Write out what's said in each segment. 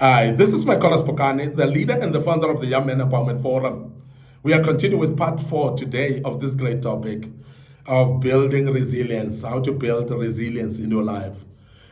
Hi, this is MIcornus Phokane, the leader and the founder of the Young Men Empowerment Forum. We are continuing with part 4 today of this great topic of building resilience, how to build resilience in your life.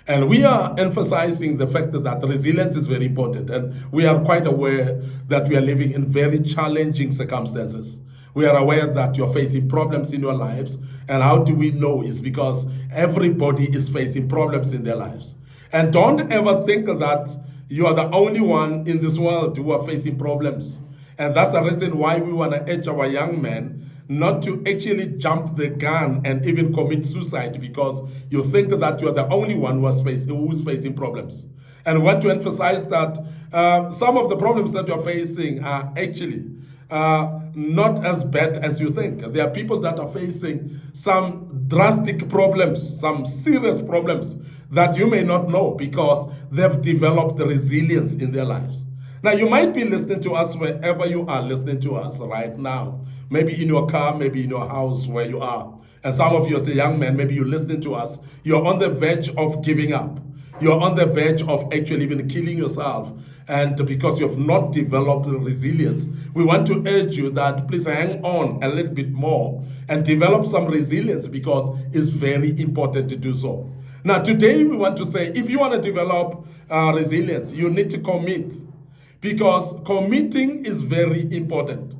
And we are emphasizing the fact that resilience is very important. And we are quite aware that we are living in very challenging circumstances. We are aware that you're facing problems in your lives. And how do we know? It's because everybody is facing problems in their lives. And don't ever think that you are the only one in this world who are facing problems. And that's the reason why we want to urge our young men not to actually jump the gun and even commit suicide because you think that you are the only one who's facing problems. And we want to emphasize that some of the problems that you're facing are actually not as bad as you think. There are people that are facing some drastic problems, some serious problems that you may not know because they've developed the resilience in their lives. Now, you might be listening to us wherever you are listening to us right now. Maybe in your car, maybe in your house where you are. And some of you as a young man, maybe you're listening to us. You're on the verge of giving up. You're on the verge of actually even killing yourself. And because you have not developed resilience, we want to urge you that please hang on a little bit more and develop some resilience because it's very important to do so. Now, today we want to say if you want to develop resilience, you need to commit because committing is very important.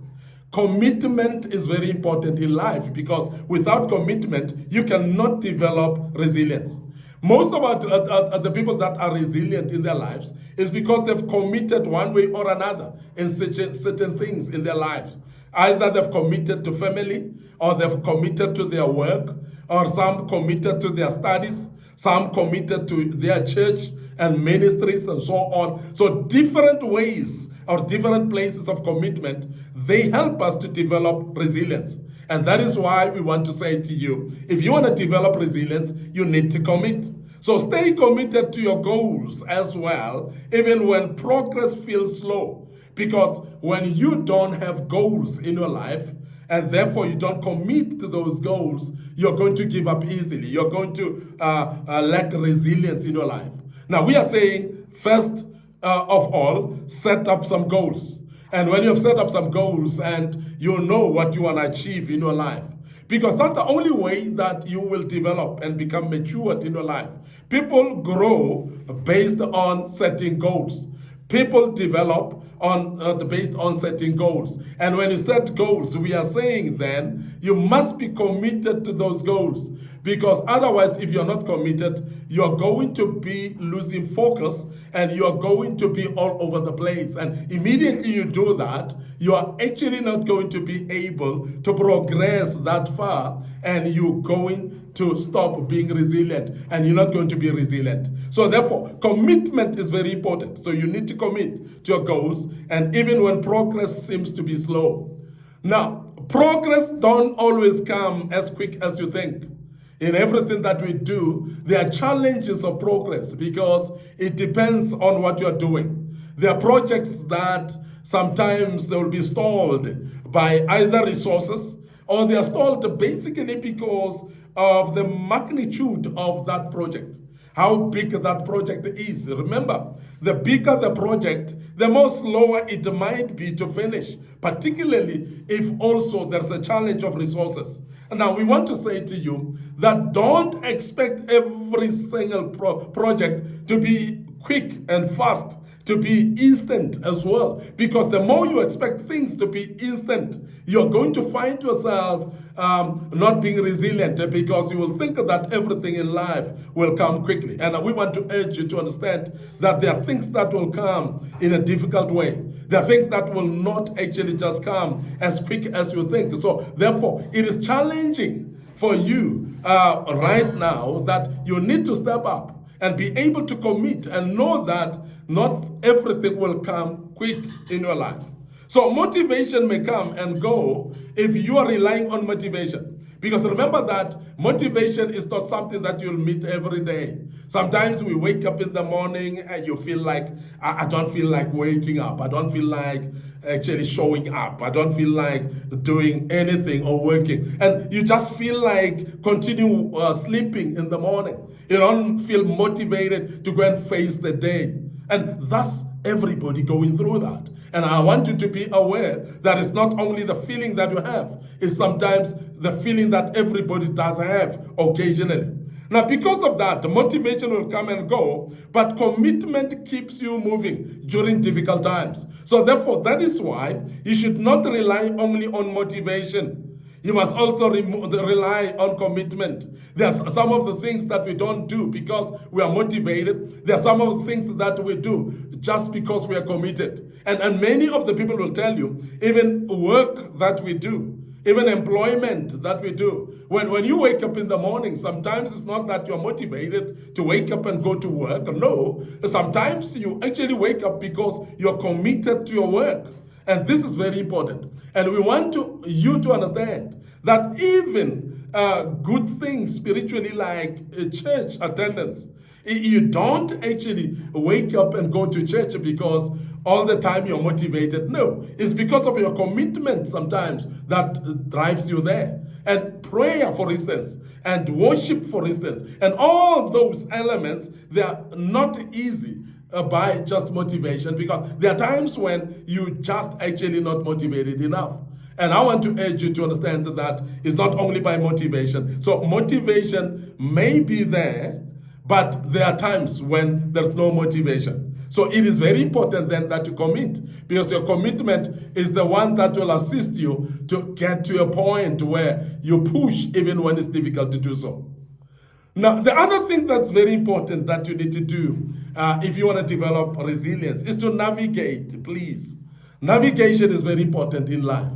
Commitment is very important in life because without commitment, you cannot develop resilience. Most of the people that are resilient in their lives is because they've committed one way or another in certain things in their lives. Either they've committed to family, or they've committed to their work, or some committed to their studies, some committed to their church and ministries and so on. So different ways or different places of commitment, they help us to develop resilience. And that is why we want to say to you, if you want to develop resilience, you need to commit. So stay committed to your goals as well, even when progress feels slow. Because when you don't have goals in your life, and therefore you don't commit to those goals, you're going to give up easily. You're going to lack resilience in your life. Now, we are saying, first of all, set up some goals. And when you've set up some goals and you know what you want to achieve in your life, because that's the only way that you will develop and become matured in your life. People grow based on setting goals. People develop based on setting goals. And when you set goals, we are saying then you must be committed to those goals. Because otherwise, if you're not committed, you're going to be losing focus and you're going to be all over the place. And immediately you do that, you are actually not going to be able to progress that far and you're going to stop being resilient and you're not going to be resilient. So therefore, commitment is very important. So you need to commit to your goals and even when progress seems to be slow. Now, progress don't always come as quick as you think. In everything that we do, there are challenges of progress because it depends on what you're doing. There are projects that sometimes they will be stalled by either resources or they are stalled basically because of the magnitude of that project, how big that project is. Remember, the bigger the project, the more slower it might be to finish, particularly if also there's a challenge of resources. Now, we want to say to you that don't expect every single project to be quick and fast, to be instant as well. Because the more you expect things to be instant, you're going to find yourself not being resilient because you will think that everything in life will come quickly. And we want to urge you to understand that there are things that will come in a difficult way. There are things that will not actually just come as quick as you think. So therefore, it is challenging for you right now that you need to step up and be able to commit and know that not everything will come quick in your life. So motivation may come and go if you are relying on motivation. Because remember that motivation is not something that you'll meet every day. Sometimes we wake up in the morning and you feel like, I don't feel like waking up. I don't feel like actually showing up. I don't feel like doing anything or working. And you just feel like continue sleeping in the morning. You don't feel motivated to go and face the day. And that's Everybody going through that. And I want you to be aware that it's not only the feeling that you have, it's sometimes the feeling that everybody does have occasionally. Now, because of that, the motivation will come and go, but commitment keeps you moving during difficult times. So therefore, that is why you should not rely only on motivation. You must also rely on commitment. There's some of the things that we don't do because we are motivated. There are some of the things that we do just because we are committed. And many of the people will tell you, even work that we do, even employment that we do. When you wake up in the morning, sometimes it's not that you're motivated to wake up and go to work. No, sometimes you actually wake up because you're committed to your work. And this is very important. And we want you to understand that even good things spiritually like church attendance, you don't actually wake up and go to church because all the time you're motivated. No, it's because of your commitment sometimes that drives you there. And prayer, for instance, and worship, for instance, and all those elements, they are not easy by just motivation, because there are times when you just actually not motivated enough. And I want to urge you to understand that it's not only by motivation. So motivation may be there, but there are times when there's no motivation. So it is very important then that you commit, because your commitment is the one that will assist you to get to a point where you push even when it's difficult to do so. Now, the other thing that's very important that you need to do if you want to develop resilience is to navigate, please. Navigation is very important in life.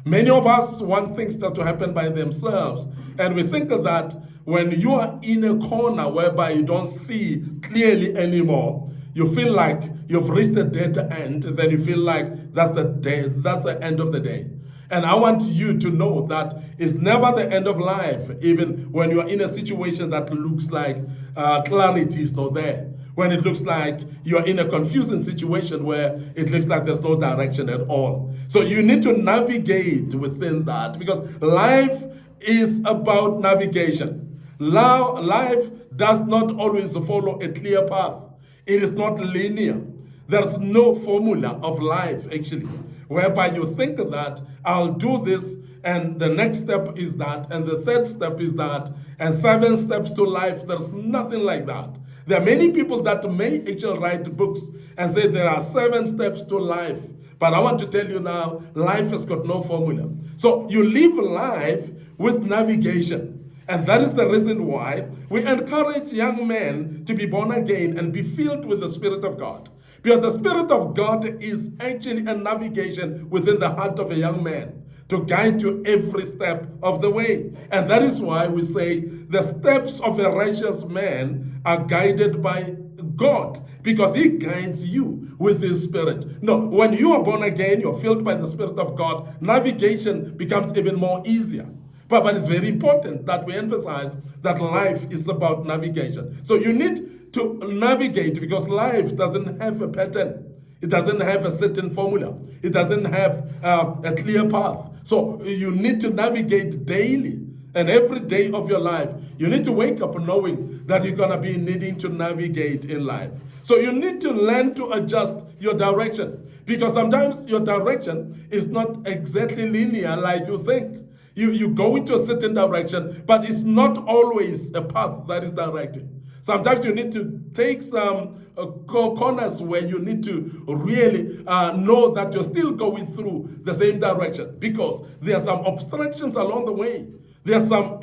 Many of us want things to happen by themselves, and we think that when you are in a corner whereby you don't see clearly anymore, you feel like you've reached a dead end, then you feel like that's the end of the day. And I want you to know that it's never the end of life, even when you're in a situation that looks like clarity is not there. When it looks like you're in a confusing situation where it looks like there's no direction at all. So you need to navigate within that, because life is about navigation. Life does not always follow a clear path. It is not linear. There's no formula of life, actually, whereby you think that I'll do this, and the next step is that, and the third step is that, and 7 steps to life. There's nothing like that. There are many people that may actually write books and say there are 7 steps to life. But I want to tell you now, life has got no formula. So you live life with navigation. And that is the reason why we encourage young men to be born again and be filled with the Spirit of God. Because the Spirit of God is actually a navigation within the heart of a young man to guide you every step of the way. And that is why we say the steps of a righteous man are guided by God, because he guides you with his Spirit. No, when you are born again, you're filled by the Spirit of God, navigation becomes even more easier. But it's very important that we emphasize that life is about navigation. So you need to navigate, because life doesn't have a pattern. It doesn't have a certain formula. It doesn't have a clear path. So you need to navigate daily. And every day of your life, you need to wake up knowing that you're going to be needing to navigate in life. So you need to learn to adjust your direction, because sometimes your direction is not exactly linear like you think. You go into a certain direction, but it's not always a path that is directed. Sometimes you need to take some corners where you need to really know that you're still going through the same direction, because there are some obstructions along the way. There are some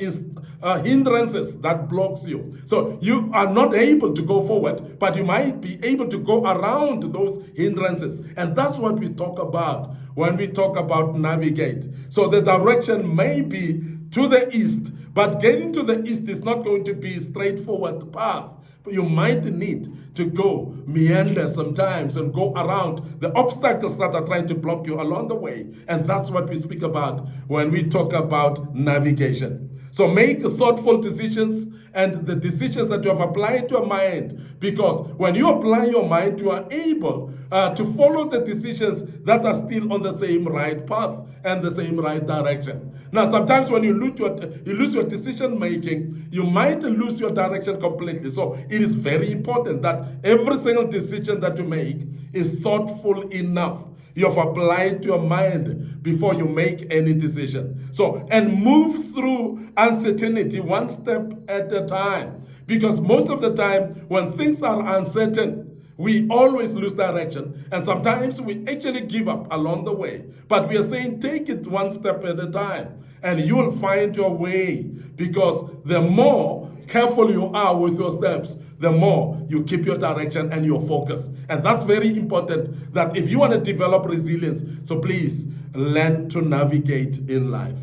hindrances that blocks you. So you are not able to go forward, but you might be able to go around those hindrances. And that's what we talk about when we talk about navigate. So the direction may be to the east, but getting to the east is not going to be a straightforward path. But you might need to go meander sometimes and go around the obstacles that are trying to block you along the way. And that's what we speak about when we talk about navigation. So make thoughtful decisions and the decisions that you have applied to your mind. Because when you apply your mind, you are able to follow the decisions that are still on the same right path and the same right direction. Now, sometimes when you lose your decision making, you might lose your direction completely. So it is very important that every single decision that you make is thoughtful enough. You have applied to your mind before you make any decision. So, and move through uncertainty one step at a time. Because most of the time, when things are uncertain, we always lose direction. And sometimes we actually give up along the way. But we are saying take it one step at a time. And you will find your way. Because the more careful you are with your steps, the more you keep your direction and your focus. And that's very important, that if you want to develop resilience, so please learn to navigate in life.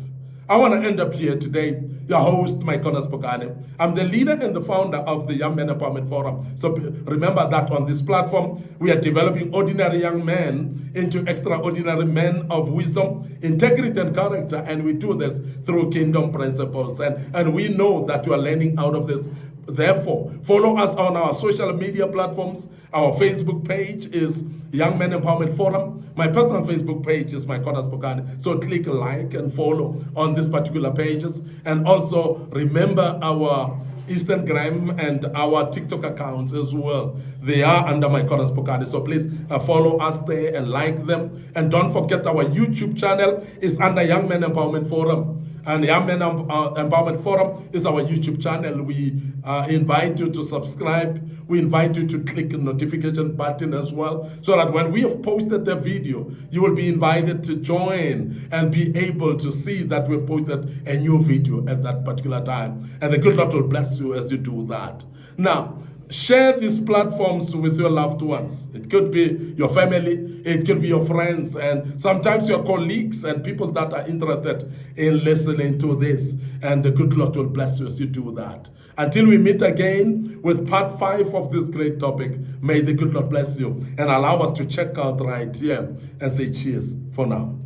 I want to end up here today, your host, MIcornus Phokane. I'm the leader and the founder of the Young Men Empowerment Forum. So remember that on this platform, we are developing ordinary young men into extraordinary men of wisdom, integrity, and character. And we do this through kingdom principles. And we know that you are learning out of this. Therefore, follow us on our social media platforms. Our Facebook page is Young Men Empowerment Forum. My personal Facebook page is MIcornus Phokane. So click like and follow on these particular pages. And also remember our Instagram and our TikTok accounts as well. They are under MIcornus Phokane. So please follow us there and like them. And don't forget our YouTube channel is under Young Men Empowerment Forum. And Young Men Empowerment Forum is our YouTube channel. We invite you to subscribe. We invite you to click the notification button as well, so that when we have posted a video, you will be invited to join and be able to see that we've posted a new video at that particular time. And the good Lord will bless you as you do that. Now, share these platforms with your loved ones. It could be your family, it could be your friends, and sometimes your colleagues and people that are interested in listening to this. And the good Lord will bless you as you do that. Until we meet again with part 5 of this great topic, may the good Lord bless you and allow us to check out right here and say cheers for now.